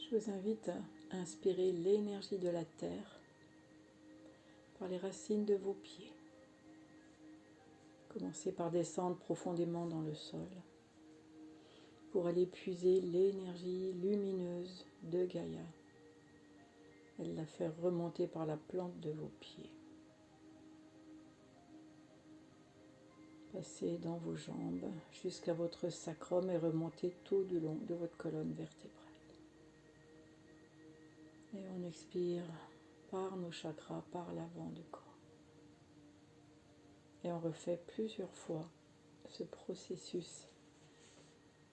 Je vous invite à inspirer l'énergie de la terre par les racines de vos pieds. Commencez par descendre profondément dans le sol pour aller puiser l'énergie lumineuse de Gaïa et la faire remonter par la plante de vos pieds. Passez dans vos jambes jusqu'à votre sacrum et remontez tout du long de votre colonne vertébrale. Et on expire par nos chakras, par l'avant du corps. Et on refait plusieurs fois ce processus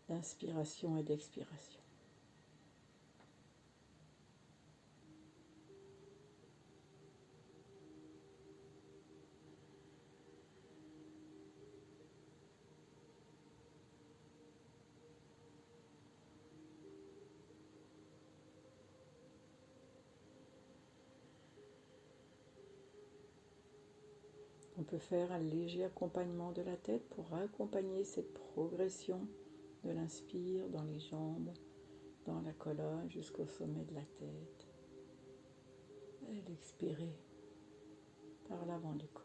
d'inspiration et d'expiration. On peut faire un léger accompagnement de la tête pour accompagner cette progression de l'inspire dans les jambes, dans la colonne jusqu'au sommet de la tête. Et l'expirer par l'avant du corps.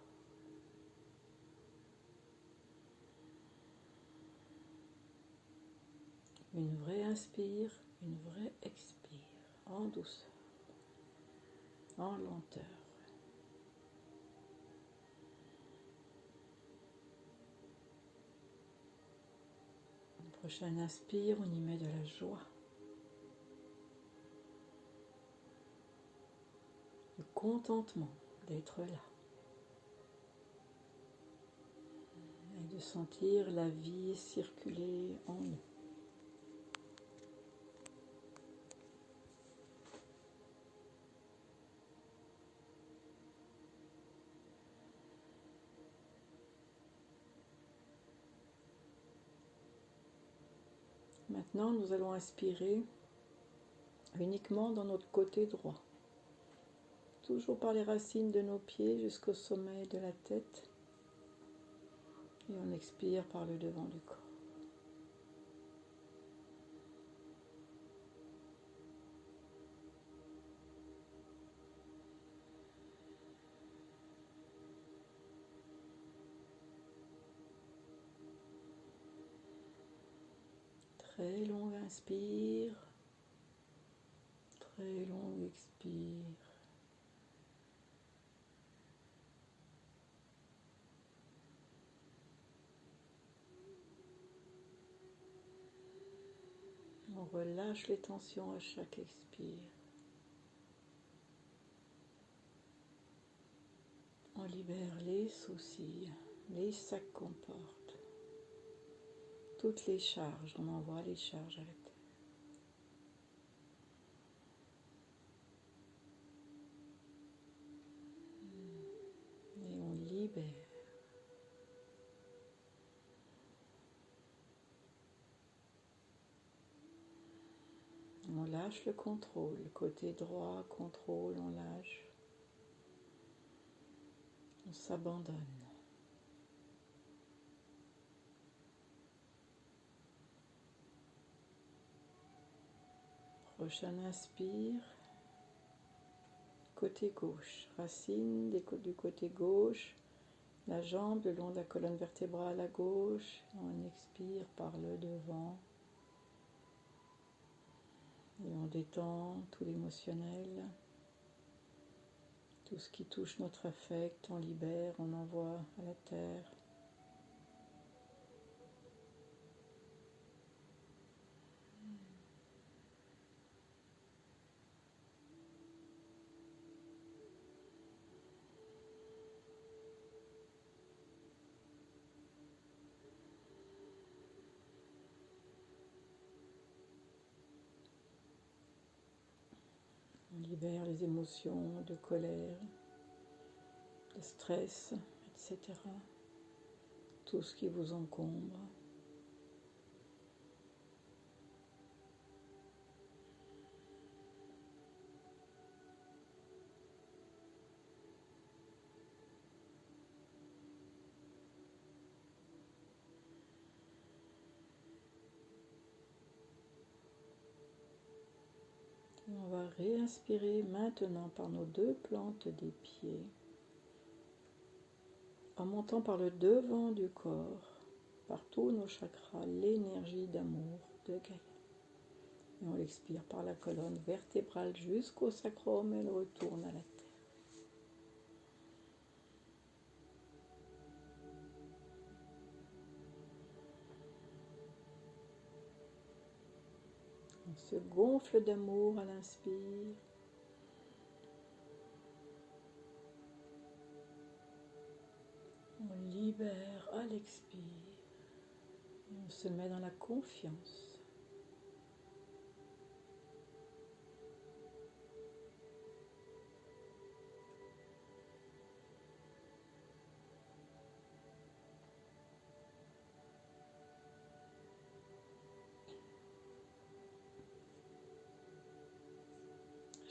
Une vraie inspire, une vraie expire, en douceur, en lenteur. Prochaine inspire, on y met de la joie, le contentement d'être là et de sentir la vie circuler en nous. Maintenant, nous allons inspirer uniquement dans notre côté droit. Toujours par les racines de nos pieds jusqu'au sommet de la tête. Et on expire par le devant du corps. Très longue inspire, très longue expire. On relâche les tensions à chaque expire. On libère les soucis, les sacs qu'on porte. Toutes les charges, on envoie les charges à la terre. Et on libère. On lâche le contrôle, le côté droit, contrôle, on lâche. On s'abandonne. Prochaine inspire. Côté gauche, racine du côté gauche, la jambe le long de la colonne vertébrale à gauche. On expire par le devant. Et on détend tout l'émotionnel. Tout ce qui touche notre affect, on libère, on envoie à la terre. On libère les émotions de colère, de stress, etc. Tout ce qui vous encombre. On va réinspirer maintenant par nos deux plantes des pieds, en montant par le devant du corps, par tous nos chakras, l'énergie d'amour de Gaïa. Et on l'expire par la colonne vertébrale jusqu'au sacrum et elle retourne à la terre. On se gonfle d'amour à l'inspire. On libère à l'expire. Et on se met dans la confiance.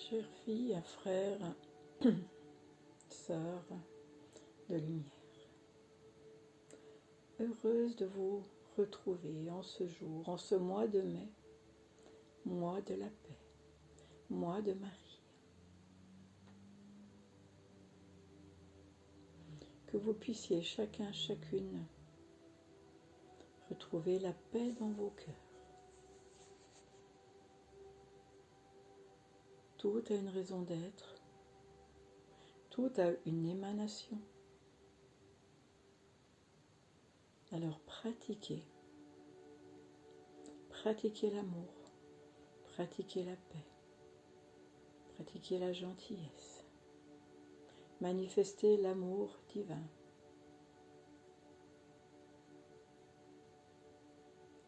Chère fille, frère, sœur de lumière, heureuse de vous retrouver en ce jour, en ce mois de mai, mois de la paix, mois de Marie. Que vous puissiez chacun, chacune, retrouver la paix dans vos cœurs. Tout a une raison d'être, tout a une émanation. Alors pratiquez l'amour, pratiquez la paix, pratiquez la gentillesse, manifestez l'amour divin.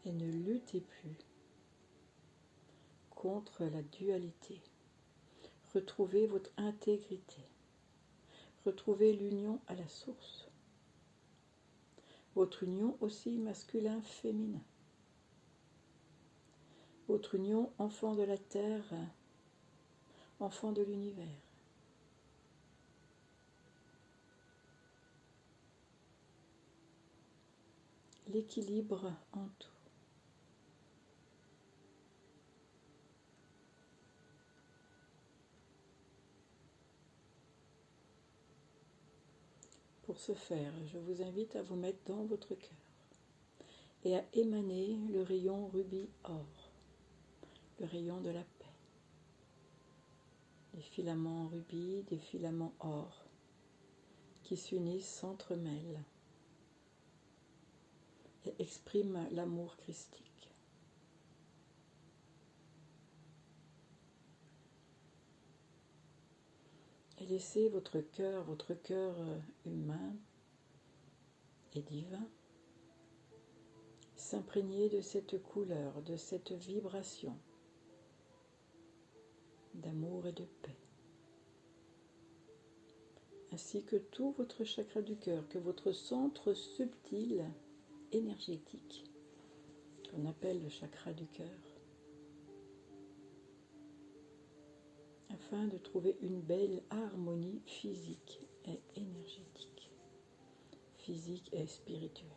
Et ne luttez plus contre la dualité. Retrouvez votre intégrité. Retrouvez l'union à la source. Votre union aussi masculin-féminin. Votre union enfant de la terre, enfant de l'univers. L'équilibre en tout. Pour ce faire, je vous invite à vous mettre dans votre cœur et à émaner le rayon rubis or, le rayon de la paix. Des filaments rubis, des filaments or qui s'unissent, s'entremêlent et expriment l'amour christique. Et laissez votre cœur humain et divin, s'imprégner de cette couleur, de cette vibration d'amour et de paix. Ainsi que tout votre chakra du cœur, que votre centre subtil, énergétique, qu'on appelle le chakra du cœur, afin de trouver une belle harmonie physique et énergétique, physique et spirituelle.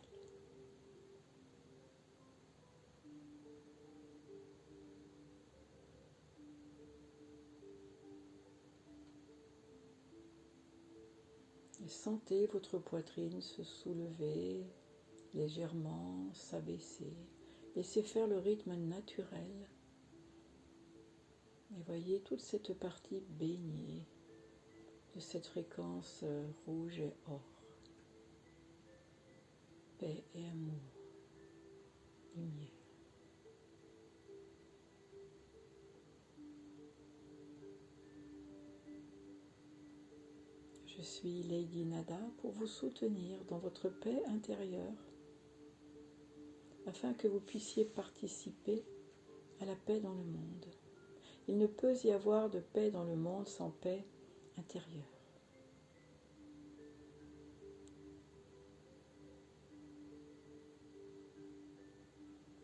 Et sentez votre poitrine se soulever légèrement, s'abaisser. Laissez faire le rythme naturel. Et voyez toute cette partie baignée de cette fréquence rouge et or. Paix et amour, lumière. Je suis Lady Nada pour vous soutenir dans votre paix intérieure afin que vous puissiez participer à la paix dans le monde. Il ne peut y avoir de paix dans le monde sans paix intérieure.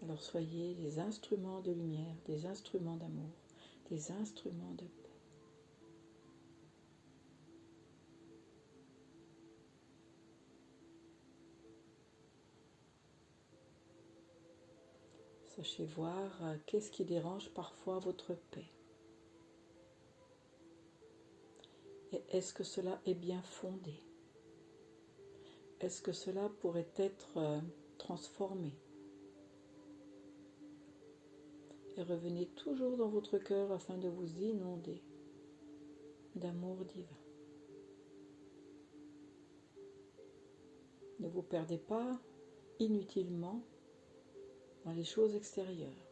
Alors soyez des instruments de lumière, des instruments d'amour, des instruments de paix. Sachez voir qu'est-ce qui dérange parfois votre paix. est-ce que cela est bien fondé? Est-ce que cela pourrait être transformé? Et revenez toujours dans votre cœur afin de vous inonder d'amour divin. Ne vous perdez pas inutilement dans les choses extérieures.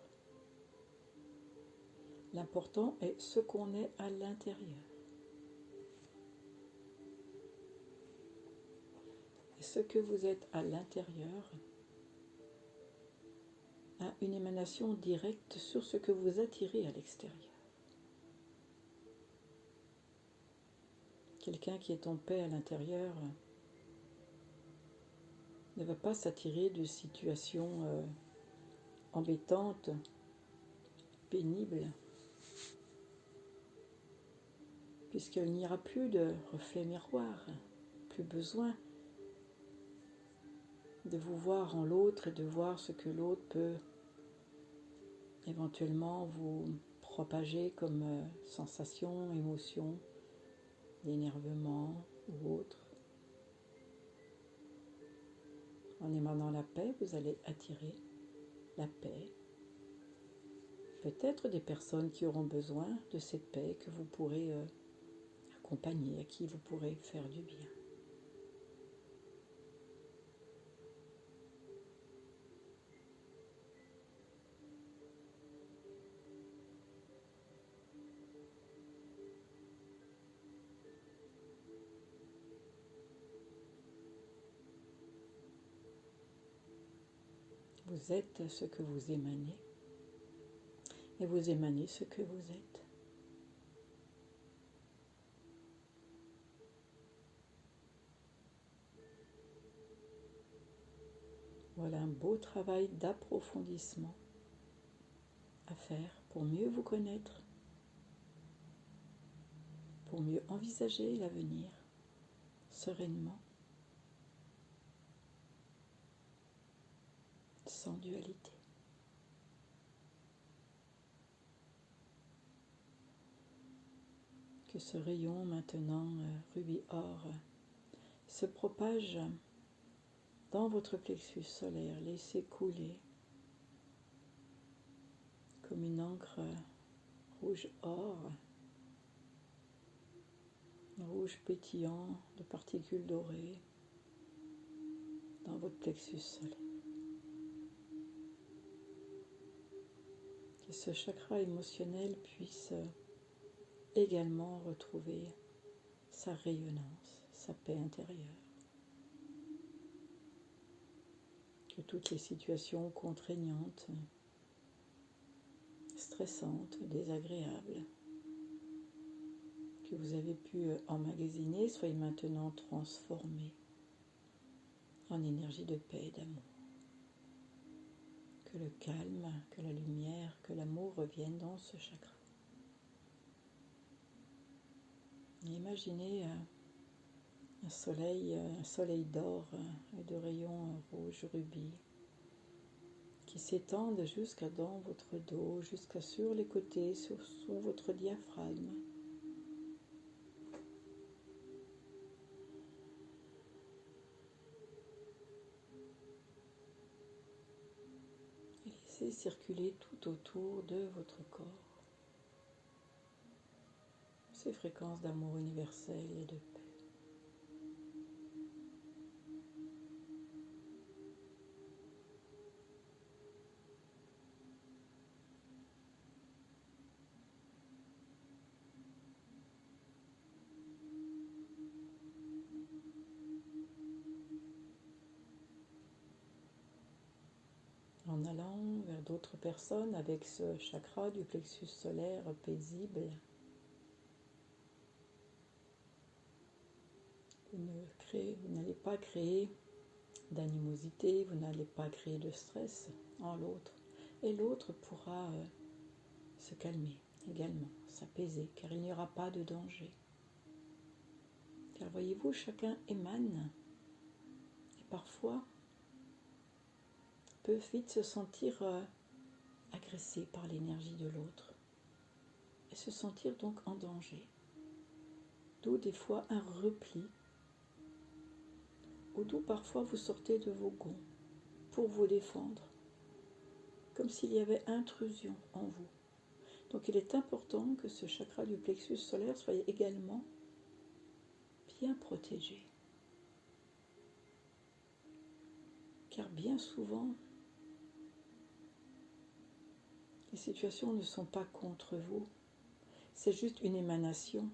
L'important est ce qu'on est à l'intérieur. Et ce que vous êtes à l'intérieur a une émanation directe sur ce que vous attirez à l'extérieur. Quelqu'un qui est en paix à l'intérieur ne va pas s'attirer de situations embêtantes, pénibles, puisqu'il n'y aura plus de reflet miroir, plus besoin de vous voir en l'autre et de voir ce que l'autre peut éventuellement vous propager comme sensation, émotion, d'énervement ou autre. En émanant la paix, vous allez attirer la paix. Peut-être des personnes qui auront besoin de cette paix que vous pourrez accompagner, à qui vous pourrez faire du bien. Vous êtes ce que vous émanez et vous émanez ce que vous êtes. Voilà un beau travail d'approfondissement à faire pour mieux vous connaître, pour mieux envisager l'avenir sereinement, sans dualité. Que ce rayon maintenant rubis or se propage dans votre plexus solaire, laissez couler comme une encre rouge or, rouge pétillant de particules dorées dans votre plexus solaire. Que ce chakra émotionnel puisse également retrouver sa rayonnance, sa paix intérieure. Que toutes les situations contraignantes, stressantes, désagréables que vous avez pu emmagasiner soient maintenant transformées en énergie de paix et d'amour. Que le calme, que la lumière, que l'amour reviennent dans ce chakra. Et imaginez un soleil d'or et de rayons rouge rubis qui s'étendent jusqu'à dans votre dos, jusqu'à sur les côtés, sous votre diaphragme. Et laissez circuler tout autour de votre corps ces fréquences d'amour universel et de paix. En allant vers d'autres personnes avec ce chakra du plexus solaire paisible, vous n'allez pas créer d'animosité, vous n'allez pas créer de stress en l'autre. Et l'autre pourra se calmer également, s'apaiser, car il n'y aura pas de danger. Car voyez-vous, chacun émane et parfois peut vite se sentir agressé par l'énergie de l'autre et se sentir donc en danger. d'où des fois un repli, ou d'où parfois vous sortez de vos gonds pour vous défendre, comme s'il y avait intrusion en vous. Donc il est important que ce chakra du plexus solaire soit également bien protégé. Car bien souvent, les situations ne sont pas contre vous, c'est juste une émanation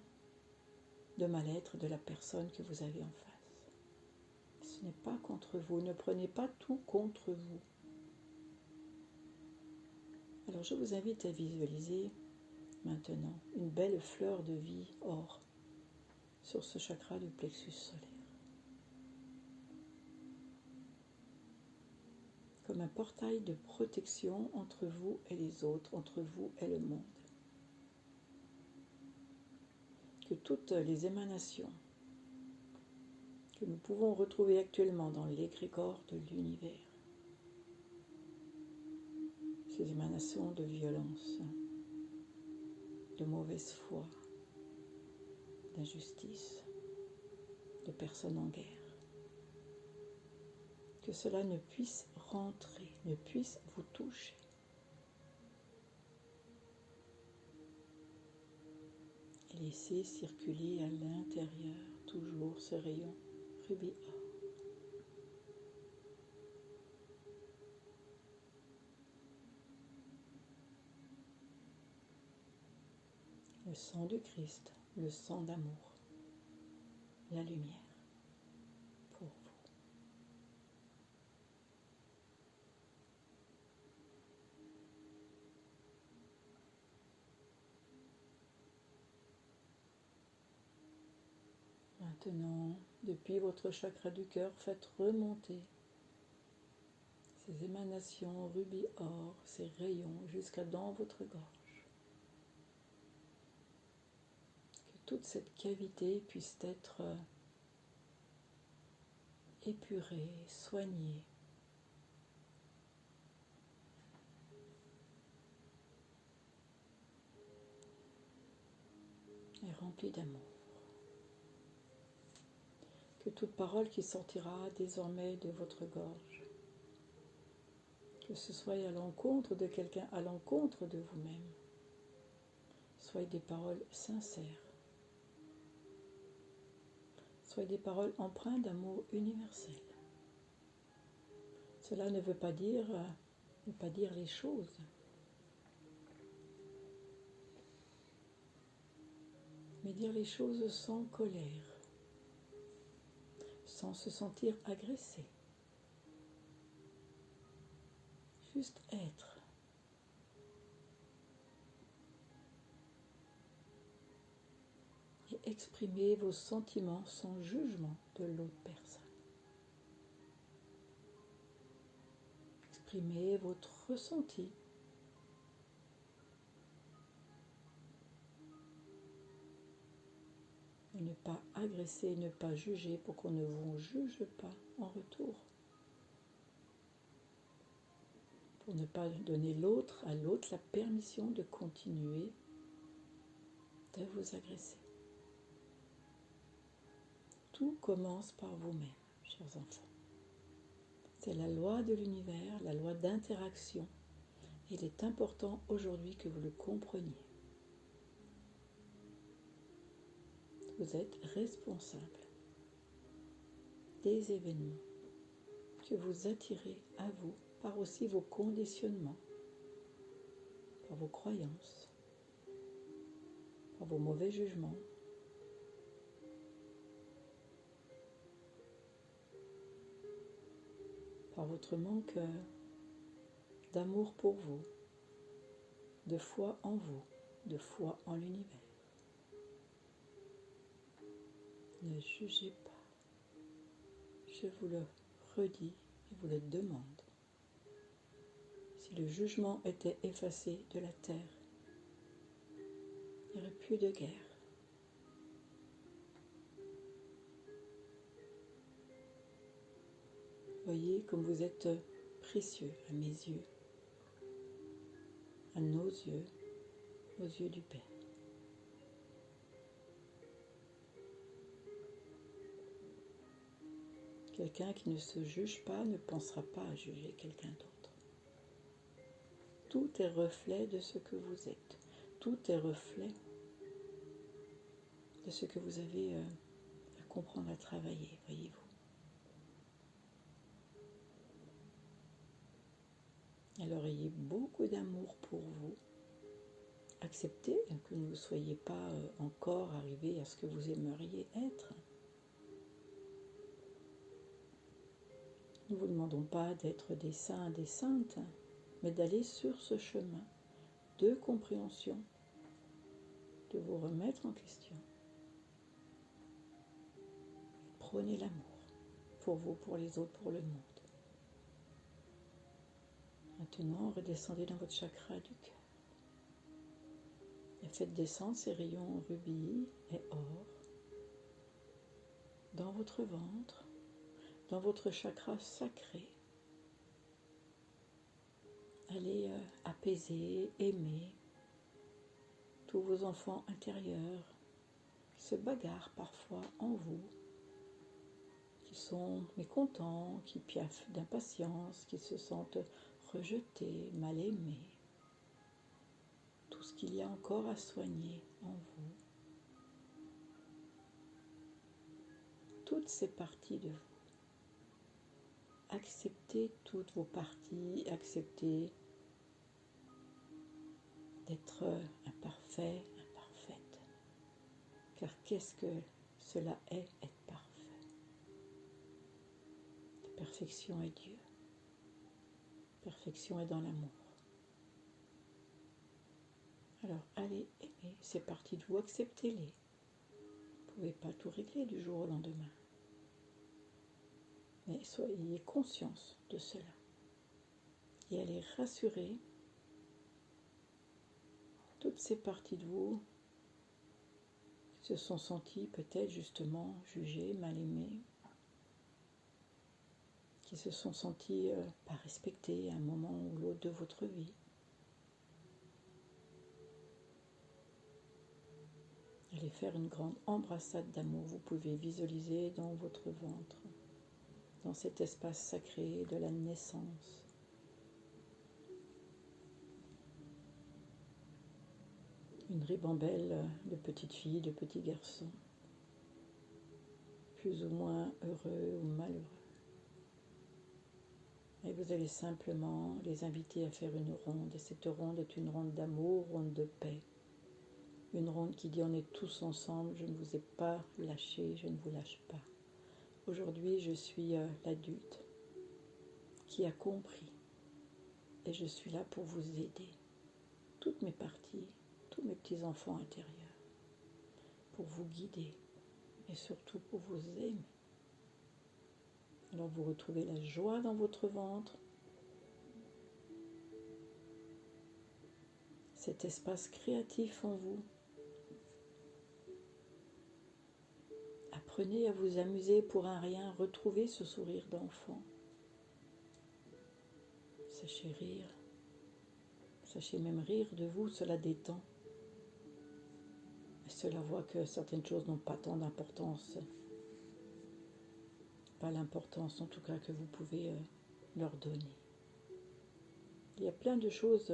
de mal-être de la personne que vous avez en face. Ce n'est pas contre vous, ne prenez pas tout contre vous. Alors je vous invite à visualiser maintenant une belle fleur de vie or sur ce chakra du plexus solaire. Comme un portail de protection entre vous et les autres, entre vous et le monde. Que toutes les émanations que nous pouvons retrouver actuellement dans l'égrégore de l'univers, ces émanations de violence, de mauvaise foi, d'injustice, de personnes en guerre, que cela ne puisse rentrer, ne puisse vous toucher. Et laissez circuler à l'intérieur toujours ce rayon rubis or. Le sang du Christ, le sang d'amour, la lumière pour vous. Maintenant, depuis votre chakra du cœur, faites remonter ces émanations rubis or, ces rayons jusqu'à dans votre gorge. Que toute cette cavité puisse être épurée, soignée. Et remplie d'amour. Que toute parole qui sortira désormais de votre gorge, que ce soit à l'encontre de quelqu'un, à l'encontre de vous-même, soient des paroles sincères, soient des paroles empreintes d'amour universel. Cela ne veut pas dire ne pas dire les choses, mais dire les choses sans colère, sans se sentir agressé. Juste être. Et exprimer vos sentiments sans jugement de l'autre personne. Exprimez votre ressenti. Et ne pas agresser, ne pas juger pour qu'on ne vous juge pas en retour. Pour ne pas donner à l'autre la permission de continuer de vous agresser. Tout commence par vous-même, chers enfants. C'est la loi de l'univers, la loi d'interaction. Il est important aujourd'hui que vous le compreniez. Vous êtes responsable des événements que vous attirez à vous par aussi vos conditionnements, par vos croyances, par vos mauvais jugements, par votre manque d'amour pour vous, de foi en vous, de foi en l'univers. Ne jugez pas. Je vous le redis et vous le demande. Si le jugement était effacé de la terre, il n'y aurait plus de guerre. Voyez comme vous êtes précieux à mes yeux, à nos yeux, aux yeux du Père. Quelqu'un qui ne se juge pas ne pensera pas à juger quelqu'un d'autre. Tout est reflet de ce que vous êtes. Tout est reflet de ce que vous avez à comprendre, à travailler, voyez-vous. Alors ayez beaucoup d'amour pour vous. Acceptez que vous ne soyez pas encore arrivé à ce que vous aimeriez être. Nous ne vous demandons pas d'être des saints, des saintes, mais d'aller sur ce chemin de compréhension, de vous remettre en question. Prenez l'amour pour vous, pour les autres, pour le monde. Maintenant, redescendez dans votre chakra du cœur et faites descendre ces rayons rubis et or dans votre ventre, dans votre chakra sacré. Allez apaiser, aimer tous vos enfants intérieurs qui se bagarrent parfois en vous, qui sont mécontents, qui piaffent d'impatience, qui se sentent rejetés, mal aimés. Tout ce qu'il y a encore à soigner en vous. Toutes ces parties de vous. Acceptez toutes vos parties, acceptez d'être imparfait, imparfaite. Car qu'est-ce que cela est, être parfait? La perfection est Dieu. La perfection est dans l'amour. Alors allez aimer ces parties de vous, acceptez-les. Vous ne pouvez pas tout régler du jour au lendemain. Mais soyez conscience de cela. Et allez rassurer toutes ces parties de vous qui se sont senties peut-être justement jugées, mal aimées, qui se sont senties pas respectées à un moment ou l'autre de votre vie. Allez faire une grande embrassade d'amour. Vous pouvez visualiser dans votre ventre, dans cet espace sacré de la naissance, une ribambelle de petites filles, de petits garçons, plus ou moins heureux ou malheureux. Et vous allez simplement les inviter à faire une ronde. Et cette ronde est une ronde d'amour, ronde de paix. Une ronde qui dit on est tous ensemble, je ne vous ai pas lâché, je ne vous lâche pas. Aujourd'hui, je suis l'adulte qui a compris et je suis là pour vous aider. Toutes mes parties, tous mes petits-enfants intérieurs, pour vous guider et surtout pour vous aimer. Alors vous retrouvez la joie dans votre ventre, cet espace créatif en vous. Apprenez à vous amuser pour un rien, retrouvez ce sourire d'enfant. Sachez rire, sachez même rire de vous, cela détend. Et cela voit que certaines choses n'ont pas tant d'importance. Pas l'importance en tout cas que vous pouvez leur donner. Il y a plein de choses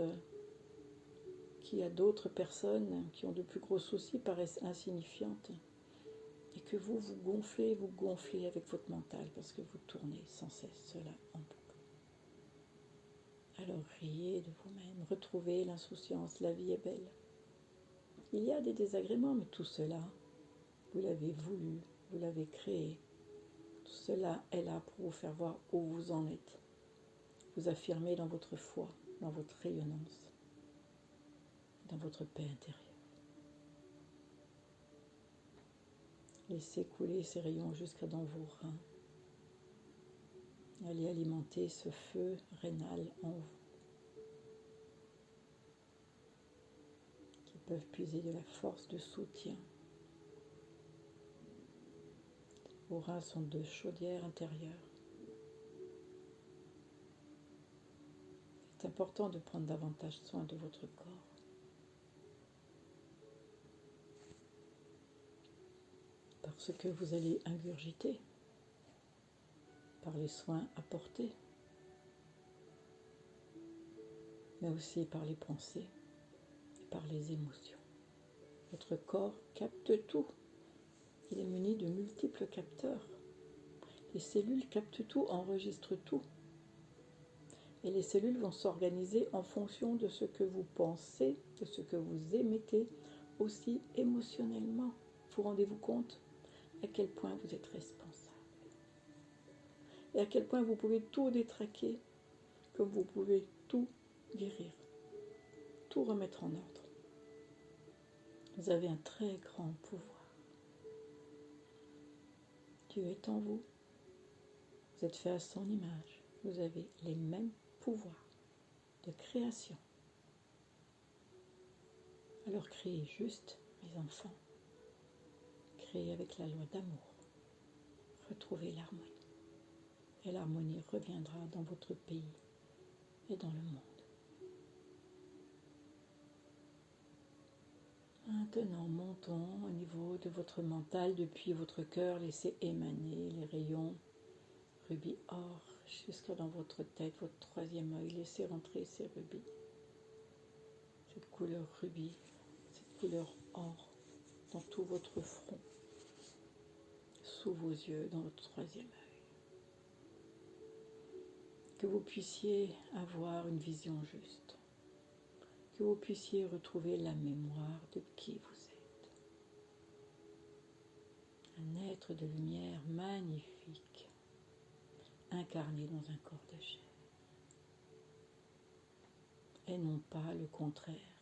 qui à d'autres personnes qui ont de plus gros soucis paraissent insignifiantes. Et que vous gonflez avec votre mental parce que vous tournez sans cesse cela en boucle. Alors riez de vous-même, retrouvez l'insouciance, la vie est belle. Il y a des désagréments, mais tout cela, vous l'avez voulu, vous l'avez créé. Tout cela est là pour vous faire voir où vous en êtes. Vous affirmer dans votre foi, dans votre rayonnance, dans votre paix intérieure. Laissez couler ces rayons jusqu'à dans vos reins. Allez alimenter ce feu rénal en vous, qui peuvent puiser de la force de soutien. Vos reins sont de chaudières intérieures. C'est important de prendre davantage soin de votre corps. Parce que vous allez ingurgiter par les soins apportés, mais aussi par les pensées et par les émotions. Votre corps capte tout. Il est muni de multiples capteurs. Les cellules captent tout, enregistrent tout. Et les cellules vont s'organiser en fonction de ce que vous pensez, de ce que vous émettez, aussi émotionnellement. Vous rendez-vous compte à quel point vous êtes responsable et à quel point vous pouvez tout détraquer, comme vous pouvez tout guérir, tout remettre en ordre. Vous avez un très grand pouvoir. Dieu est en vous. Vous êtes fait à son image. Vous avez les mêmes pouvoirs de création. Alors créez juste, mes enfants. Créez avec la loi d'amour. Retrouvez l'harmonie. Et l'harmonie reviendra dans votre pays et dans le monde. Maintenant, montons au niveau de votre mental, depuis votre cœur, laissez émaner les rayons rubis or jusque dans votre tête, votre troisième œil. Laissez rentrer ces rubis, cette couleur rubis, cette couleur or dans tout votre front, sous vos yeux, dans votre troisième œil. Que vous puissiez avoir une vision juste, que vous puissiez retrouver la mémoire de qui vous êtes. Un être de lumière magnifique, incarné dans un corps de chair. Et non pas le contraire.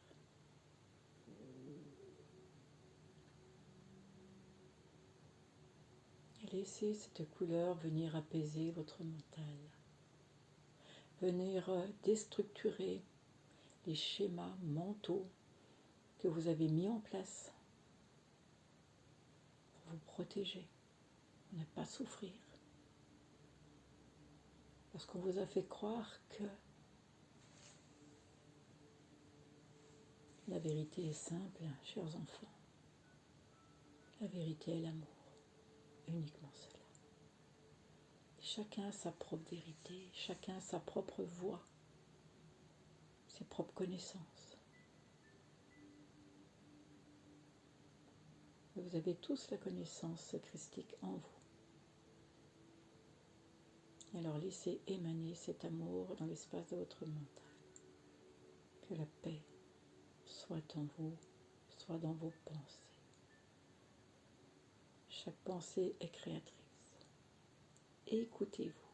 Et laissez cette couleur venir apaiser votre mental, venir déstructurer les schémas mentaux que vous avez mis en place pour vous protéger, pour ne pas souffrir. Parce qu'on vous a fait croire que la vérité est simple, chers enfants. La vérité est l'amour, uniquement cela. Chacun a sa propre vérité, chacun a sa propre voix, ses propres connaissances. Vous avez tous la connaissance christique en vous. Alors laissez émaner cet amour dans l'espace de votre mental. Que la paix soit en vous, soit dans vos pensées. Chaque pensée est créatrice. Écoutez-vous.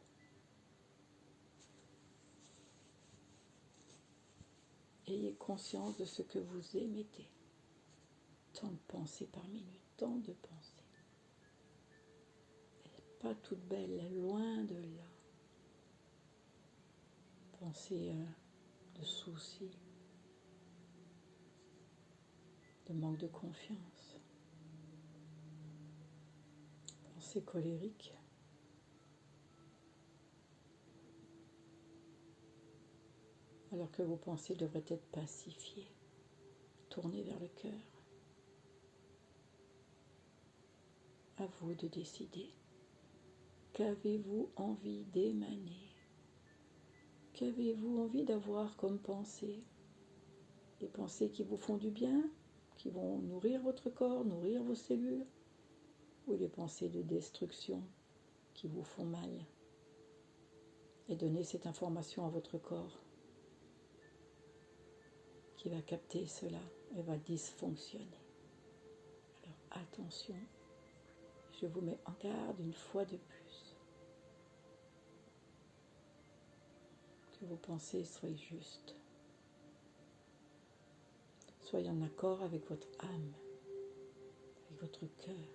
Ayez conscience de ce que vous émettez. Tant de pensées par minute, tant de pensées. Pas toutes belles, loin de là. Pensées de soucis, de manque de confiance, pensées colériques, alors que vos pensées devraient être pacifiées, tournées vers le cœur. À vous de décider. Qu'avez-vous envie d'émaner? Qu'avez-vous envie d'avoir comme pensée? Des pensées qui vous font du bien, qui vont nourrir votre corps, nourrir vos cellules, ou des pensées de destruction qui vous font mal? Et donnez cette information à votre corps qui va capter cela et va dysfonctionner. Alors attention, je vous mets en garde une fois de plus. Que vos pensées soient justes. Soyez en accord avec votre âme, avec votre cœur,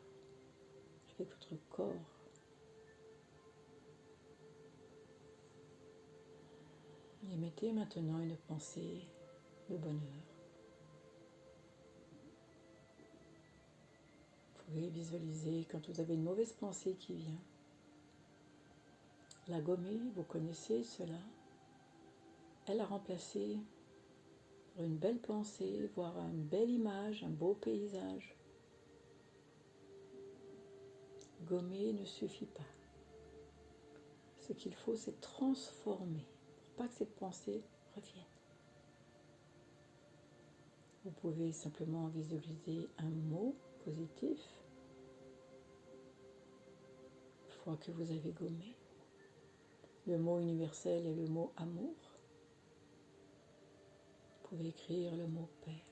avec votre corps. Et mettez maintenant une pensée de bonheur. Vous pouvez visualiser quand vous avez une mauvaise pensée qui vient. La gommer, vous connaissez cela. Elle a remplacé par une belle pensée, voire une belle image, un beau paysage. Gommer ne suffit pas. Ce qu'il faut, c'est transformer pour pas que cette pensée revienne. Vous pouvez simplement visualiser un mot positif une fois que vous avez gommé. Le mot universel est le mot amour. Vous pouvez écrire le mot paix.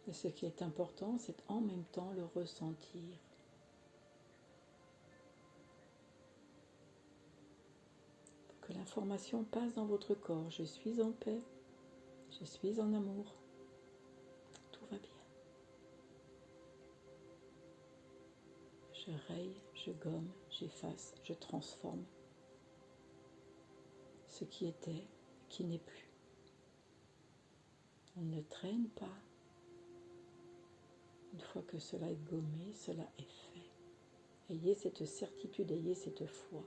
Et ce qui est important, c'est en même temps le ressentir. Pour que l'information passe dans votre corps. Je suis en paix, je suis en amour, tout va bien. Je raye, je gomme, j'efface, je transforme ce qui était, qui n'est plus. On ne traîne pas. Une fois que cela est gommé, cela est fait. Ayez cette certitude, ayez cette foi.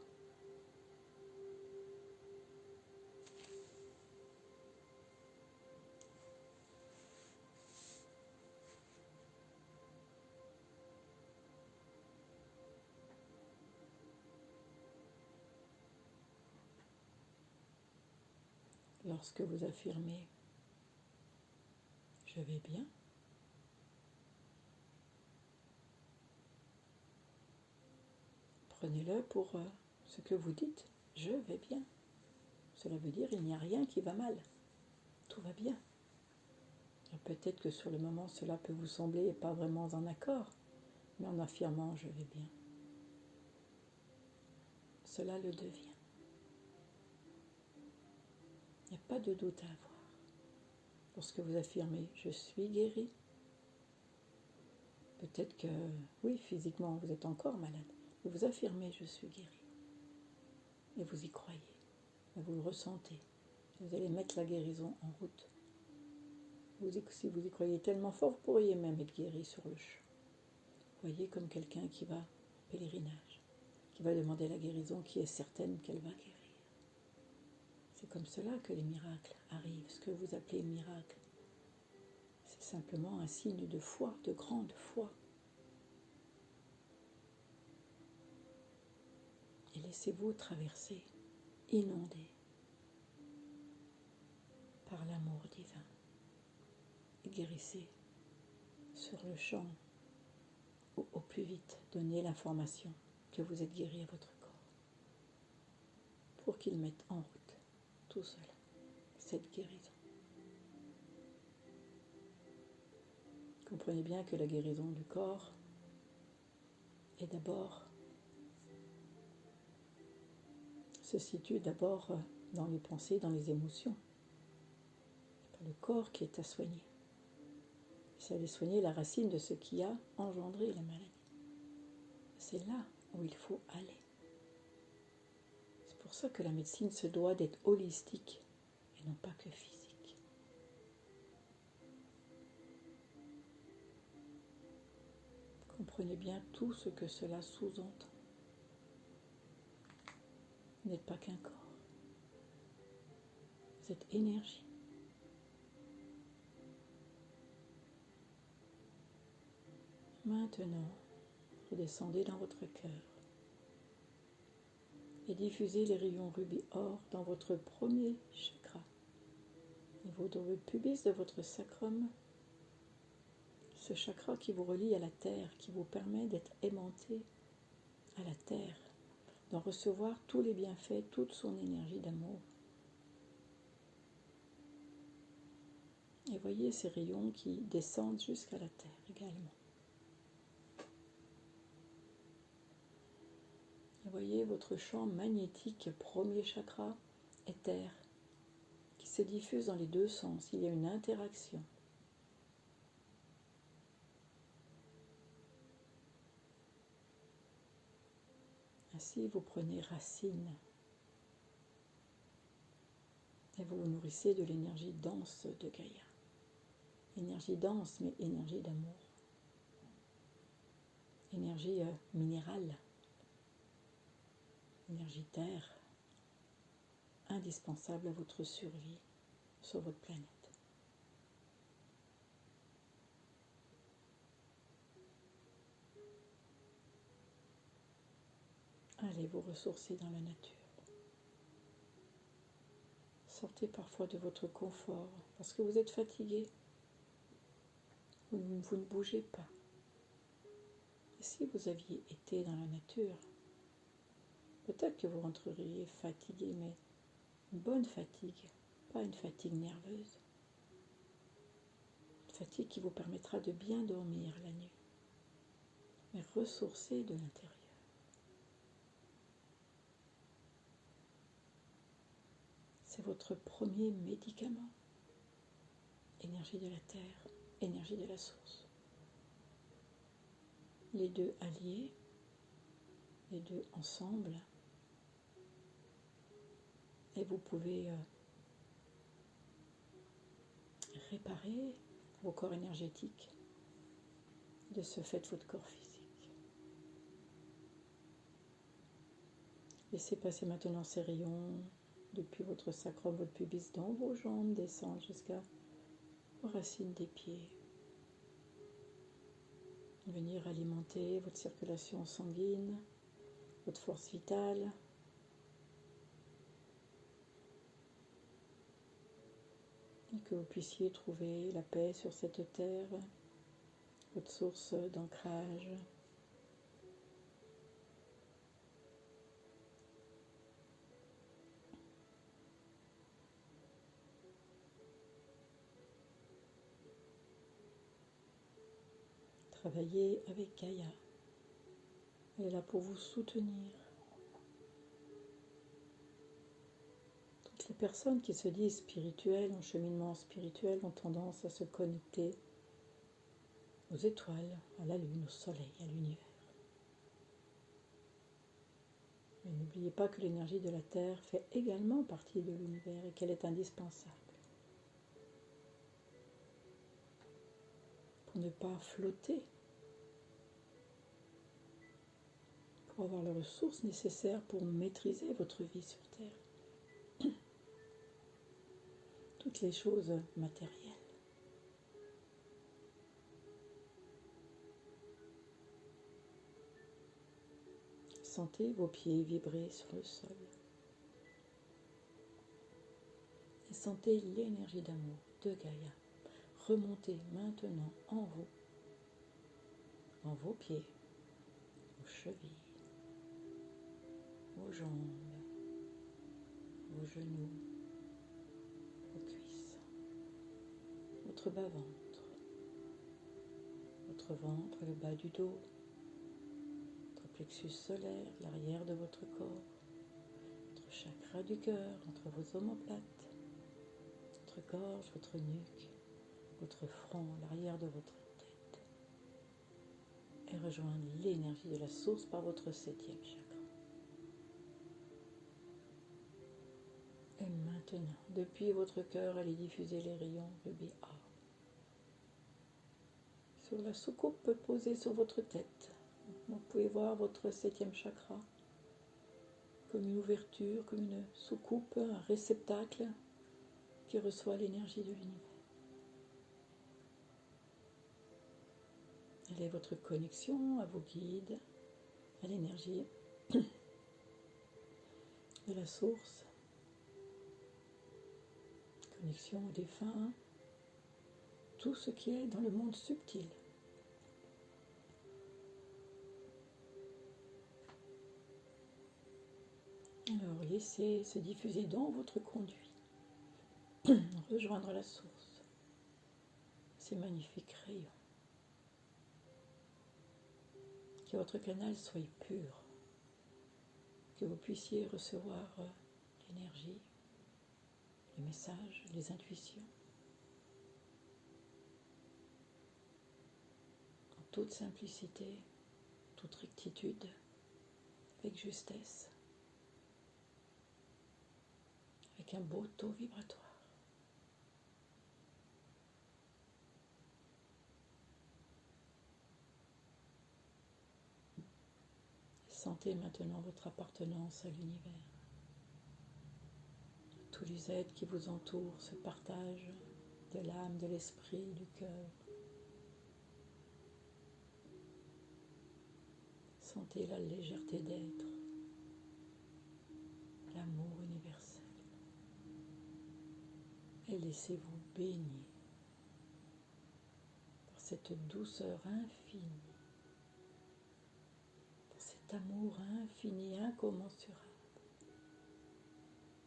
Lorsque vous affirmez « je vais bien », prenez-le pour ce que vous dites « je vais bien ». Cela veut dire « il n'y a rien qui va mal, tout va bien ». Peut-être que sur le moment cela peut vous sembler pas vraiment en accord, mais en affirmant « je vais bien », cela le devient. Il n'y a pas de doute à avoir. Lorsque vous affirmez « je suis guéri », peut-être que, oui, physiquement, vous êtes encore malade, mais vous affirmez « je suis guéri ». Et vous y croyez, et vous le ressentez. Vous allez mettre la guérison en route. Si vous y croyez tellement fort, vous pourriez même être guéri sur le champ. Voyez comme quelqu'un qui va en pèlerinage, qui va demander la guérison, qui est certaine qu'elle va guérir. C'est comme cela que les miracles arrivent. Ce que vous appelez miracle, c'est simplement un signe de foi, de grande foi. Et laissez-vous traverser, inonder par l'amour divin. Et guérissez sur le champ ou au plus vite. Donnez l'information que vous êtes guéri à votre corps pour qu'il mette en route tout seul cette guérison. Comprenez bien que la guérison du corps est d'abord, se situe d'abord dans les pensées, dans les émotions. C'est pas le corps qui est à soigner. C'est aller soigner la racine de ce qui a engendré la maladie. C'est là où il faut aller. C'est pour ça que la médecine se doit d'être holistique et non pas que physique. Comprenez bien tout ce que cela sous-entend. Vous n'êtes pas qu'un corps. Vous êtes énergie. Maintenant, redescendez dans votre cœur et diffusez les rayons rubis or dans votre premier chakra, au niveau de votre pubis, de votre sacrum, ce chakra qui vous relie à la terre, qui vous permet d'être aimanté à la terre, d'en recevoir tous les bienfaits, toute son énergie d'amour. Et voyez ces rayons qui descendent jusqu'à la terre également. Et voyez votre champ magnétique, premier chakra, éther, qui se diffuse dans les deux sens. Il y a une interaction. Ainsi, vous prenez racine et vous vous nourrissez de l'énergie dense de Gaïa. Énergie dense, mais énergie d'amour. Énergie minérale. Énergie terre, indispensable à votre survie sur votre planète. Allez vous ressourcer dans la nature. Sortez parfois de votre confort parce que vous êtes fatigué. Vous ne bougez pas. Et si vous aviez été dans la nature, peut-être que vous rentreriez fatigué, mais une bonne fatigue, pas une fatigue nerveuse. Une fatigue qui vous permettra de bien dormir la nuit, mais ressourcer de l'intérieur. C'est votre premier médicament. Énergie de la terre, énergie de la source. Les deux alliés, les deux ensemble. Et vous pouvez réparer vos corps énergétiques, de ce fait votre corps physique. Laissez passer maintenant ces rayons depuis votre sacrum, votre pubis, dans vos jambes, descendre jusqu'à vos racines des pieds. Venir alimenter votre circulation sanguine, votre force vitale. Et que vous puissiez trouver la paix sur cette terre, votre source d'ancrage. Travaillez avec Gaïa. Elle est là pour vous soutenir. Toutes les personnes qui se disent spirituelles, en cheminement spirituel, ont tendance à se connecter aux étoiles, à la lune, au soleil, à l'univers. Mais n'oubliez pas que l'énergie de la Terre fait également partie de l'univers et qu'elle est indispensable pour ne pas flotter, pour avoir les ressources nécessaires pour maîtriser votre vie sur Terre. Toutes les choses matérielles. Sentez vos pieds vibrer sur le sol. Et sentez l'énergie d'amour de Gaïa remonter maintenant en vous, dans vos pieds, vos chevilles, vos jambes, vos genoux, vos cuisses, votre bas-ventre, votre ventre, le bas du dos, votre plexus solaire, l'arrière de votre corps, votre chakra du cœur, entre vos omoplates, votre gorge, votre nuque, votre front, l'arrière de votre tête, et rejoindre l'énergie de la source par votre 7e chakra. Et maintenant, depuis votre cœur, allez diffuser les rayons rubis A sur la soucoupe posée sur votre tête. Vous pouvez voir votre 7e chakra comme une ouverture, comme une soucoupe, un réceptacle qui reçoit l'énergie de l'univers. Elle est votre connexion à vos guides, à l'énergie de la source, connexion aux défunts, tout ce qui est dans le monde subtil. Alors laissez se diffuser dans votre conduit, rejoindre la source, ces magnifiques rayons. Que votre canal soit pur, que vous puissiez recevoir l'énergie, les messages, les intuitions, en toute simplicité, toute rectitude, avec justesse, avec un beau taux vibratoire. Sentez maintenant votre appartenance à l'univers. Tous les êtres qui vous entourent se partagent de l'âme, de l'esprit, du cœur. Sentez la légèreté d'être, et laissez-vous baigner par cette douceur infinie, par cet amour infini, incommensurable,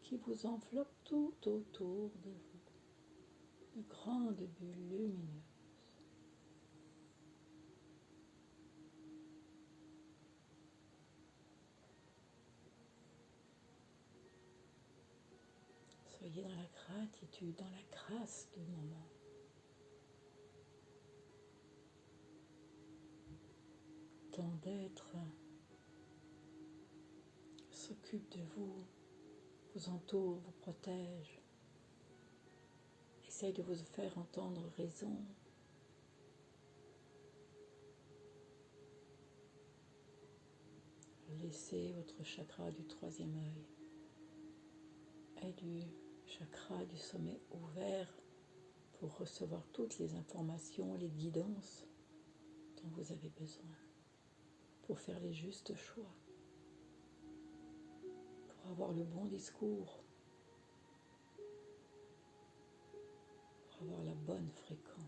qui vous enveloppe tout autour de vous, de grandes bulles lumineuses. Soyez dans la gratitude, dans la grâce du moment. Tant d'êtres s'occupent de vous, vous entourent, vous protègent, essayent de vous faire entendre raison. Laissez votre chakra du troisième œil et du chakra du sommet ouvert pour recevoir toutes les informations, les guidances dont vous avez besoin pour faire les justes choix, pour avoir le bon discours, pour avoir la bonne fréquence.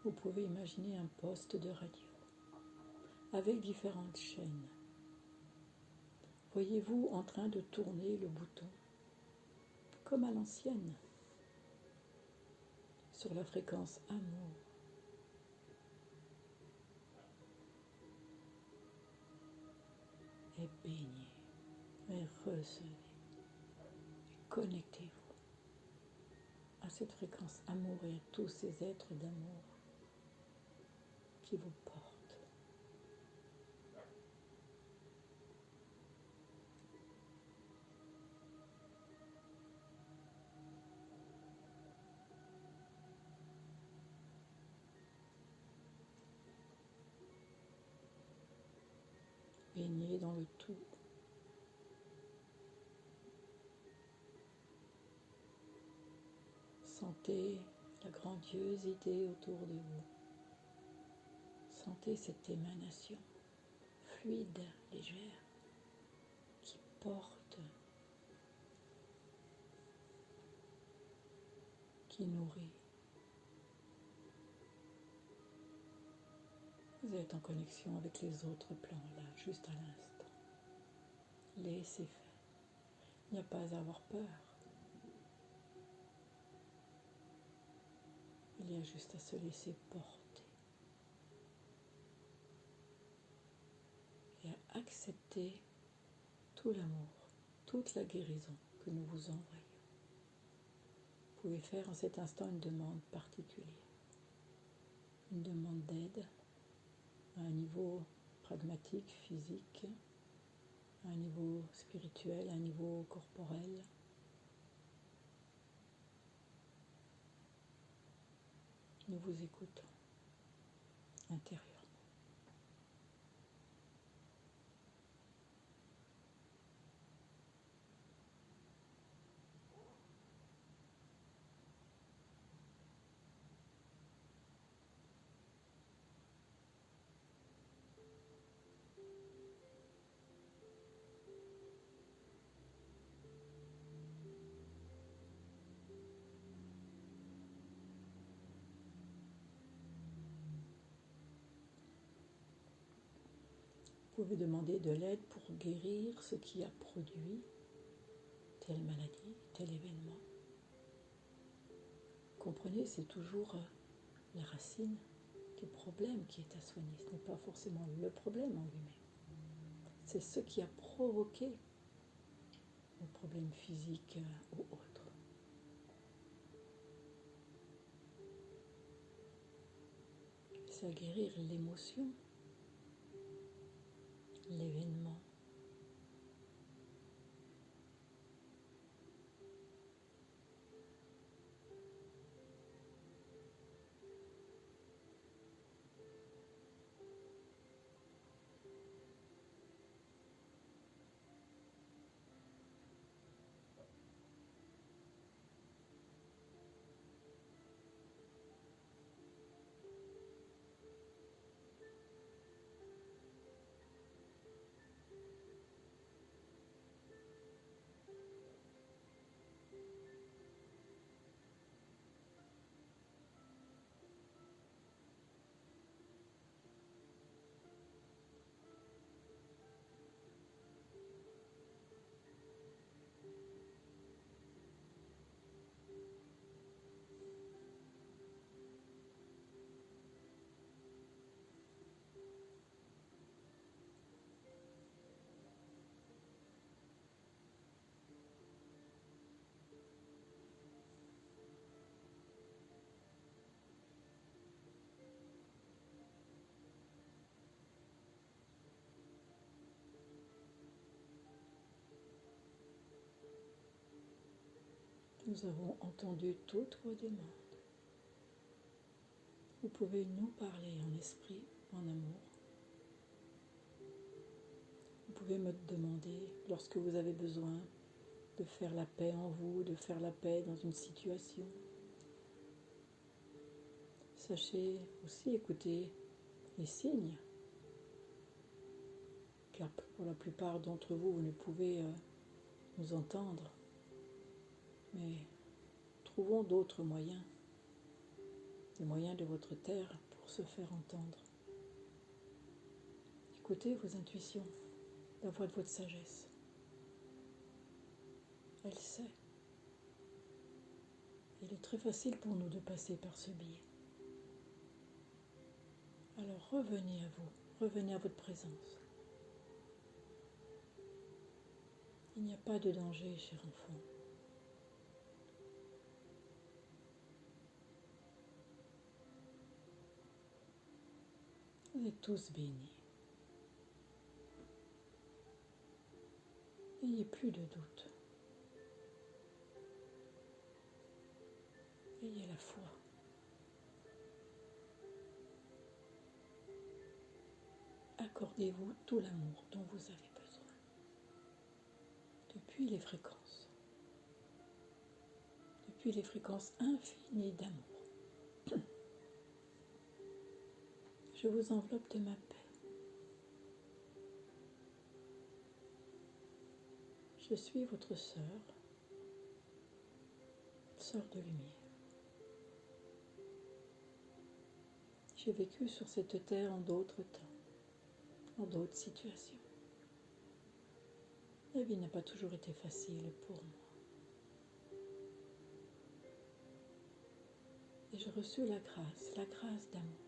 Vous pouvez imaginer un poste de radio avec différentes chaînes. Voyez-vous en train de tourner le bouton, comme à l'ancienne, sur la fréquence amour. Et baignez, et recevez, et connectez-vous à cette fréquence amour et à tous ces êtres d'amour qui vous portent. Baignez dans le tout. Sentez la grandiosité autour de vous. Sentez cette émanation fluide, légère, qui porte, qui nourrit. Vous êtes en connexion avec les autres plans, là, juste à l'instant. Laissez faire. Il n'y a pas à avoir peur. Il y a juste à se laisser porter et à accepter tout l'amour, toute la guérison que nous vous envoyons. Vous pouvez faire en cet instant une demande particulière, une demande d'aide à un niveau pragmatique, physique, à un niveau spirituel, à un niveau corporel. Nous vous écoutons intérieurement. Vous pouvez demander de l'aide pour guérir ce qui a produit telle maladie, tel événement. Comprenez, c'est toujours la racine du problème qui est à soigner. Ce n'est pas forcément le problème en lui-même. C'est ce qui a provoqué le problème physique ou autre. C'est à guérir l'émotion, l'événement. Nous avons entendu toutes vos demandes. Vous pouvez nous parler en esprit, en amour. Vous pouvez me demander, lorsque vous avez besoin de faire la paix en vous, de faire la paix dans une situation. Sachez aussi écouter les signes, car pour la plupart d'entre vous, vous ne pouvez nous entendre. Mais trouvons d'autres moyens, des moyens de votre terre pour se faire entendre. Écoutez vos intuitions, la voix de votre sagesse. Elle sait. Il est très facile pour nous de passer par ce biais. Alors revenez à vous, revenez à votre présence. Il n'y a pas de danger, cher enfant. Vous êtes tous bénis. N'ayez plus de doute. Ayez la foi. Accordez-vous tout l'amour dont vous avez besoin. Depuis les fréquences infinies d'amour. Je vous enveloppe de ma paix. Je suis votre sœur de lumière. J'ai vécu sur cette terre en d'autres temps, en d'autres situations. La vie n'a pas toujours été facile pour moi. Et j'ai reçu la grâce d'amour.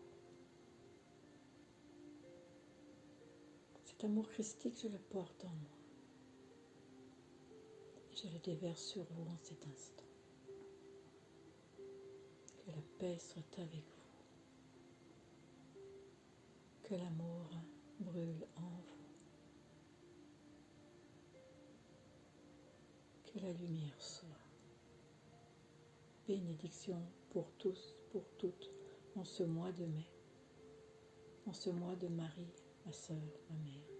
Cet amour christique, je le porte en moi. Et je le déverse sur vous en cet instant. Que la paix soit avec vous. Que l'amour brûle en vous. Que la lumière soit. Bénédiction pour tous, pour toutes, en ce mois de mai, en ce mois de Marie, ma sœur, ma mère.